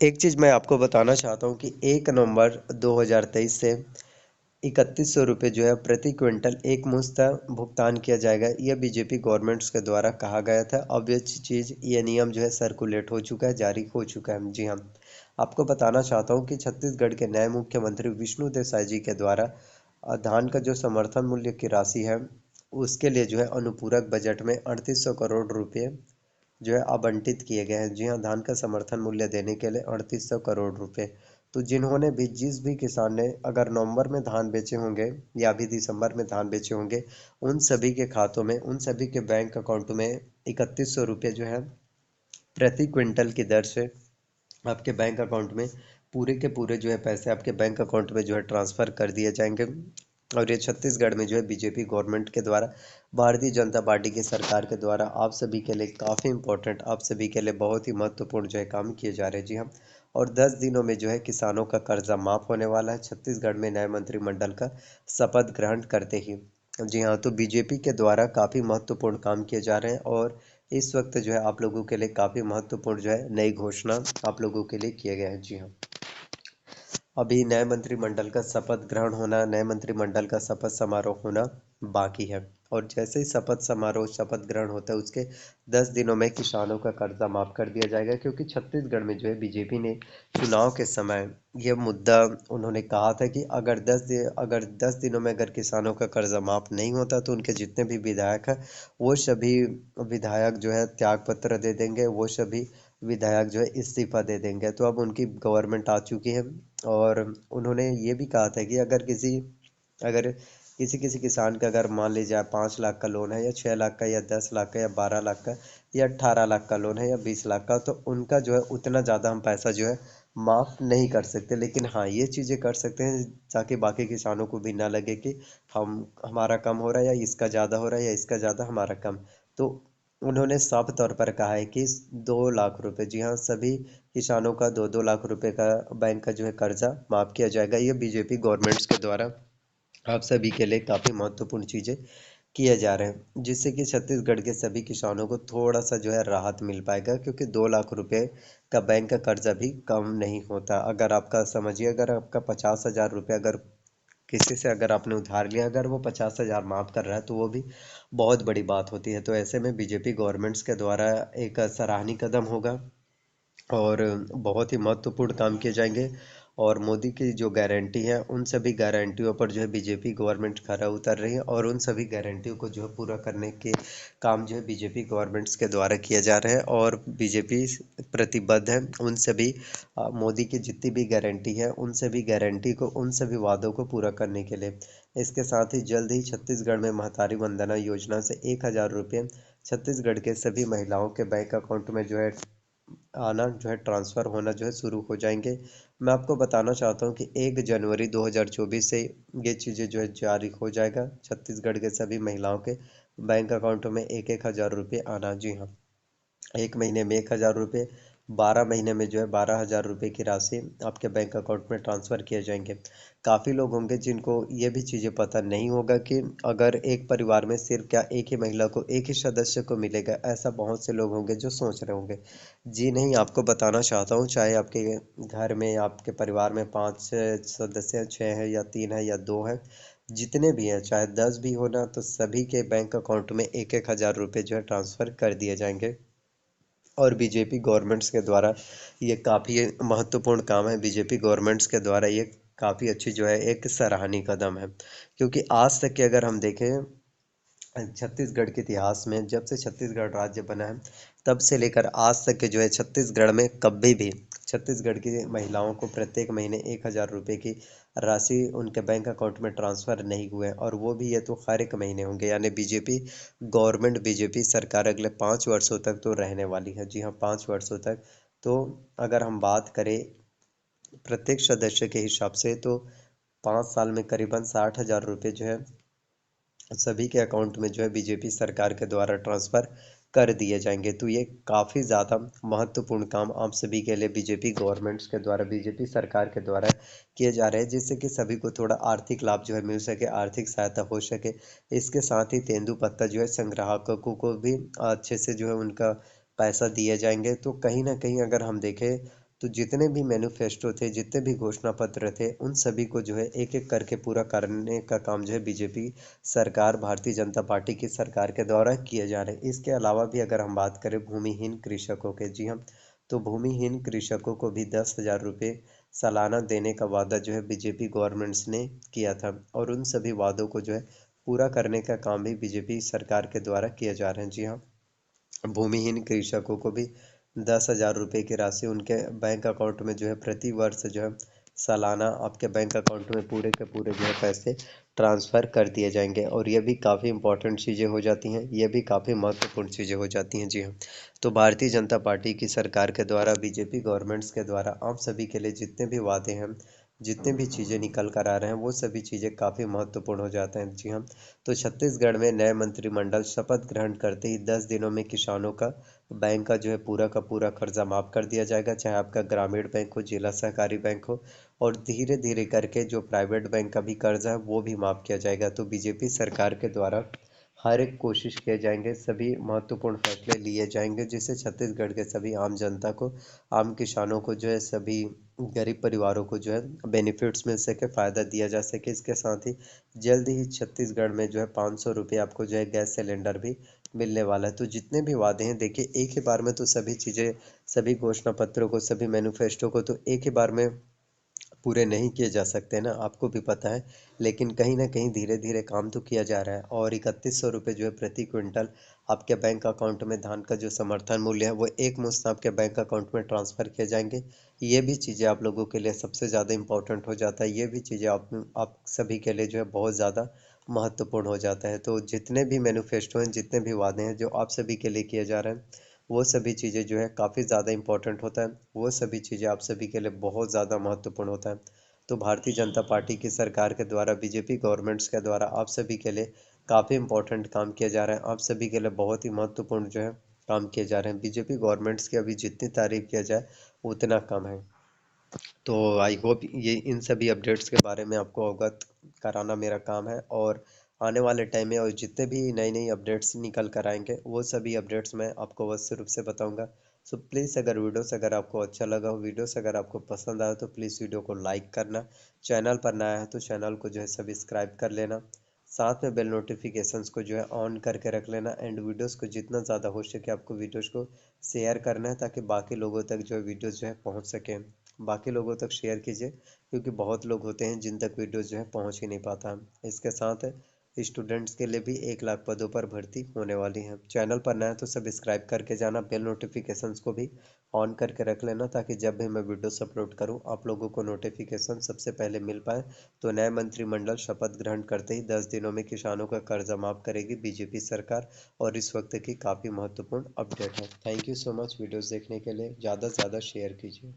एक चीज़ मैं आपको बताना चाहता हूँ कि 1 नवंबर 2023 से 3100 रुपये जो है प्रति क्विंटल एक मुश्त भुगतान किया जाएगा। यह बीजेपी गवर्नमेंट्स के द्वारा कहा गया था। अब ये नियम जो है सर्कुलेट हो चुका है, जारी हो चुका है। जी हाँ, आपको बताना चाहता हूँ कि छत्तीसगढ़ के नए मुख्यमंत्री विष्णु देसाई जी के द्वारा धान का जो समर्थन मूल्य की राशि है, उसके लिए जो है अनुपूरक बजट में 3800 करोड़ रुपये जो है आवंटित किए गए हैं। जी हाँ, धान का समर्थन मूल्य देने के लिए 3800 करोड़ रुपए। तो जिन्होंने भी जिस भी किसान ने अगर नवंबर में धान बेचे होंगे या अभी दिसंबर में धान बेचे होंगे, उन सभी के खातों में, उन सभी के बैंक अकाउंट में 3100 रुपये जो है प्रति क्विंटल की दर से आपके बैंक अकाउंट में पूरे के पूरे जो है पैसे आपके बैंक अकाउंट में जो है ट्रांसफ़र कर दिए जाएंगे। और ये छत्तीसगढ़ में जो है बीजेपी गवर्नमेंट के द्वारा, भारतीय जनता पार्टी की सरकार के द्वारा आप सभी के लिए काफ़ी इम्पोर्टेंट, आप सभी के लिए बहुत ही महत्वपूर्ण जो है काम किए जा रहे हैं। जी हाँ, और 10 दिनों में जो है किसानों का कर्जा माफ़ होने वाला है छत्तीसगढ़ में नए मंत्रिमंडल का शपथ ग्रहण करते ही। जी हाँ, तो बीजेपी के द्वारा काफ़ी महत्वपूर्ण काम किए जा रहे हैं और इस वक्त जो है आप लोगों के लिए काफ़ी महत्वपूर्ण जो है नई घोषणा आप लोगों के लिए किए गए हैं। जी हाँ, अभी नए मंत्रिमंडल का शपथ ग्रहण होना, नए मंत्रिमंडल का शपथ समारोह होना बाकी है। और जैसे ही शपथ समारोह, शपथ ग्रहण होता है, उसके 10 दिनों में किसानों का कर्जा माफ कर दिया जाएगा। क्योंकि छत्तीसगढ़ में जो है बीजेपी ने चुनाव के समय यह मुद्दा उन्होंने कहा था कि अगर 10 दिनों में अगर किसानों का कर्जा माफ नहीं होता तो उनके जितने भी विधायक हैं, वो सभी विधायक जो है त्याग पत्र दे देंगे, वो सभी विधायक जो है इस्तीफा दे देंगे। तो अब उनकी गवर्नमेंट आ चुकी है और उन्होंने ये भी कहा था कि अगर किसी किसी किसान का अगर मान लीजिए 5 लाख का लोन है या 6 लाख का या 10 लाख का या 12 लाख का या 18 लाख का लोन है या 20 लाख का, तो उनका जो है उतना ज़्यादा हम पैसा जो है माफ़ नहीं कर सकते। लेकिन हाँ, ये चीज़ें कर सकते हैं ताकि बाकी किसानों को भी ना लगे कि हम हमारा कम हो रहा है या इसका ज़्यादा हो रहा है या इसका ज़्यादा हमारा कम। तो उन्होंने साफ तौर पर कहा है कि 2 लाख रुपए, जी हाँ, सभी किसानों का 2-2 लाख रुपए का बैंक का जो है कर्जा माफ़ किया जाएगा। ये बीजेपी गवर्नमेंट्स के द्वारा आप सभी के लिए काफ़ी महत्वपूर्ण चीज़ें किए जा रहे हैं, जिससे कि छत्तीसगढ़ के सभी किसानों को थोड़ा सा जो है राहत मिल पाएगा। क्योंकि 2 लाख रुपए का बैंक का कर्जा भी कम नहीं होता। अगर आपका समझिए, अगर आपका 50,000 रुपये अगर किसी से अगर आपने उधार लिया, अगर वो 50,000 माफ़ कर रहा है तो वो भी बहुत बड़ी बात होती है। तो ऐसे में बीजेपी गवर्नमेंट्स के द्वारा एक सराहनीय कदम होगा और बहुत ही महत्वपूर्ण काम किए जाएंगे। और मोदी की जो गारंटी है, उन सभी गारंटियों पर जो है बीजेपी गवर्नमेंट खरा उतर रही है और उन सभी गारंटियों को जो है पूरा करने के काम जो है बीजेपी गवर्नमेंट्स के द्वारा किए जा रहे हैं। और बीजेपी प्रतिबद्ध है उन सभी मोदी की जितनी भी गारंटी है, उन सभी गारंटी को, उन सभी वादों को पूरा करने के लिए। इसके साथ ही जल्द ही छत्तीसगढ़ में महतारी वंदना योजना से 1,000 रुपये छत्तीसगढ़ के सभी महिलाओं के बैंक अकाउंट में जो है आना जो है ट्रांसफ़र होना जो है शुरू हो जाएंगे। मैं आपको बताना चाहता हूँ कि 1 जनवरी 2024 से ये चीज़ें जो है जारी हो जाएगा। छत्तीसगढ़ के सभी महिलाओं के बैंक अकाउंटों में 1,000 रुपये आना। जी हाँ, 1 महीने में 1,000 रुपये, 12 महीने में जो है 12,000 रुपये की राशि आपके बैंक अकाउंट में ट्रांसफ़र किए जाएंगे। काफ़ी लोग होंगे जिनको ये भी चीज़ें पता नहीं होगा कि अगर एक परिवार में सिर्फ क्या एक ही महिला को, एक ही सदस्य को मिलेगा। ऐसा बहुत से लोग होंगे जो सोच रहे होंगे। जी नहीं, आपको बताना चाहता हूँ, चाहे आपके घर में, आपके परिवार में 5 सदस्य हैं, 6 हैं या 3 हैं या 2 हैं, जितने भी हैं, चाहे 10 भी हो ना, तो सभी के बैंक अकाउंट में 1,000 रुपये जो है ट्रांसफ़र कर दिए जाएंगे। और बीजेपी गवर्नमेंट्स के द्वारा ये काफ़ी महत्वपूर्ण काम है। बीजेपी गवर्नमेंट्स के द्वारा ये काफ़ी अच्छी जो है एक सराहनीय कदम है। क्योंकि आज तक के अगर हम देखें छत्तीसगढ़ के इतिहास में, जब से छत्तीसगढ़ राज्य बना है तब से लेकर आज तक के जो है छत्तीसगढ़ में कभी भी छत्तीसगढ़ की महिलाओं को प्रत्येक महीने 1,000 रुपये की राशि उनके बैंक अकाउंट में ट्रांसफ़र नहीं हुए। और वो भी ये तो हर एक महीने होंगे। यानी बीजेपी गवर्नमेंट, बीजेपी सरकार अगले 5 वर्षों तक तो रहने वाली है। जी हाँ, 5 वर्षों तक। तो अगर हम बात करें प्रत्येक सदस्य के हिसाब से, तो 5 साल में करीबन 60,000 रुपये जो है सभी के अकाउंट में जो है बीजेपी सरकार के द्वारा ट्रांसफ़र कर दिए जाएंगे। तो ये काफ़ी ज़्यादा महत्वपूर्ण काम आप सभी के लिए बीजेपी गवर्नमेंट्स के द्वारा, बीजेपी सरकार के द्वारा किए जा रहे हैं, जिससे कि सभी को थोड़ा आर्थिक लाभ जो है मिल सके, आर्थिक सहायता हो सके। इसके साथ ही तेंदुपत्ता जो है संग्राहकों को भी अच्छे से जो है उनका पैसा दिए जाएंगे। तो कहीं ना कहीं अगर हम देखें तो जितने भी मैनिफेस्टो थे, जितने भी घोषणा पत्र थे, उन सभी को जो है एक-एक करके पूरा करने का काम जो है बीजेपी सरकार, भारतीय जनता पार्टी की सरकार के द्वारा किए जा रहे हैं। इसके अलावा भी अगर हम बात करें भूमिहीन कृषकों के, जी हाँ, तो भूमिहीन कृषकों को भी 10,000 रुपये सालाना देने का वादा जो है बीजेपी गवर्नमेंट्स ने किया था, और उन सभी वादों को जो है पूरा करने का काम भी बीजेपी सरकार के द्वारा किया जा रहा है। जी हाँ, भूमिहीन कृषकों को भी 10,000 रुपये की राशि उनके बैंक अकाउंट में जो है प्रति वर्ष जो है सालाना आपके बैंक अकाउंट में पूरे के पूरे जो है पैसे ट्रांसफ़र कर दिए जाएंगे, और ये भी काफ़ी इंपॉर्टेंट चीज़ें हो जाती हैं, ये भी काफ़ी महत्वपूर्ण चीज़ें हो जाती हैं। जी हाँ, तो भारतीय जनता पार्टी की सरकार के द्वारा, बीजेपी गवर्नमेंट्स के द्वारा आप सभी के लिए जितने भी वादे हैं, जितने भी चीज़ें निकल कर आ रहे हैं, वो सभी चीज़ें काफ़ी महत्वपूर्ण हो जाते हैं। जी हाँ, तो छत्तीसगढ़ में नए मंत्रिमंडल शपथ ग्रहण करते ही 10 दिनों में किसानों का बैंक का जो है पूरा का पूरा कर्जा माफ़ कर दिया जाएगा, चाहे आपका ग्रामीण बैंक हो, जिला सहकारी बैंक हो, और धीरे धीरे करके जो प्राइवेट बैंक का भी कर्जा है वो भी माफ़ किया जाएगा। तो बीजेपी सरकार के द्वारा हर एक कोशिश किए जाएंगे, सभी महत्वपूर्ण फैसले लिए जाएंगे, जिससे छत्तीसगढ़ के सभी आम जनता को, आम किसानों को जो है, सभी गरीब परिवारों को जो है बेनिफिट्स मिल सके, फ़ायदा दिया जा सके। इसके साथ ही जल्द ही छत्तीसगढ़ में जो है 500 रुपये आपको जो है गैस सिलेंडर भी मिलने वाला है। तो जितने भी वादे हैं, देखिए एक ही बार में तो सभी चीज़ें, सभी घोषणा पत्रों को, सभी मैनिफेस्टो को तो एक ही बार में पूरे नहीं किए जा सकते ना, आपको भी पता है। लेकिन कहीं ना कहीं धीरे धीरे काम तो किया जा रहा है, और 3100 रुपये जो है प्रति क्विंटल आपके बैंक अकाउंट में धान का जो समर्थन मूल्य है वो एक मुश्त आपके बैंक अकाउंट में ट्रांसफ़र किए जाएंगे। ये भी चीज़ें आप लोगों के लिए सबसे ज़्यादा इंपॉर्टेंट हो जाता है, ये भी चीज़ें आप सभी के लिए जो है बहुत ज़्यादा महत्वपूर्ण हो जाता है। तो जितने भी मैनिफेस्टो हैं, जितने भी वादे हैं जो आप सभी के लिए किए जा रहे हैं, वो सभी चीज़ें जो है काफ़ी ज़्यादा इंपॉर्टेंट होता है, वो सभी चीज़ें आप सभी के लिए बहुत ज़्यादा महत्वपूर्ण होता है। तो भारतीय जनता पार्टी की सरकार के द्वारा, बीजेपी गवर्नमेंट्स के द्वारा आप सभी के लिए काफ़ी इंपॉर्टेंट काम किया जा रहा है, आप सभी के लिए बहुत ही महत्वपूर्ण जो है काम किए जा रहे हैं। बीजेपी गवर्नमेंट्स की अभी जितनी तारीफ किया जाए उतना कम है। तो आई होप ये इन सभी अपडेट्स के बारे में आपको अवगत कराना मेरा काम है, और आने वाले टाइम में और जितने भी नई नई अपडेट्स निकल कर आएंगे वो सभी अपडेट्स मैं आपको अवश्य रूप से बताऊंगा। सो प्लीज़, अगर वीडियोस अगर आपको अच्छा लगा हो, वीडियोस अगर आपको पसंद आया, तो प्लीज़ वीडियो को लाइक करना, चैनल पर नया है तो चैनल को जो है सब्सक्राइब कर लेना, साथ में बेल नोटिफिकेशंस को जो है ऑन करके रख लेना, एंड वीडियोस को जितना ज़्यादा हो सके आपको वीडियोस को शेयर करना है, ताकि बाकी लोगों तक जो है वीडियोस जो है पहुँच सकें। बाकी लोगों तक शेयर कीजिए, क्योंकि बहुत लोग होते हैं जिन तक वीडियोस जो है पहुंच ही नहीं पाता। इसके साथ स्टूडेंट्स के लिए भी 1 लाख पदों पर भर्ती होने वाली है। चैनल पर नया है तो सब्सक्राइब करके जाना, बेल नोटिफिकेशंस को भी ऑन करके रख लेना, ताकि जब भी मैं वीडियोस अपलोड करूं आप लोगों को नोटिफिकेशन सबसे पहले मिल पाए। तो नए मंत्रिमंडल शपथ ग्रहण करते ही 10 दिनों में किसानों का कर्जा माफ करेगी बीजेपी सरकार, और इस वक्त की काफ़ी महत्वपूर्ण अपडेट है। Thank you so much videos देखने के लिए, ज़्यादा से ज़्यादा शेयर कीजिए।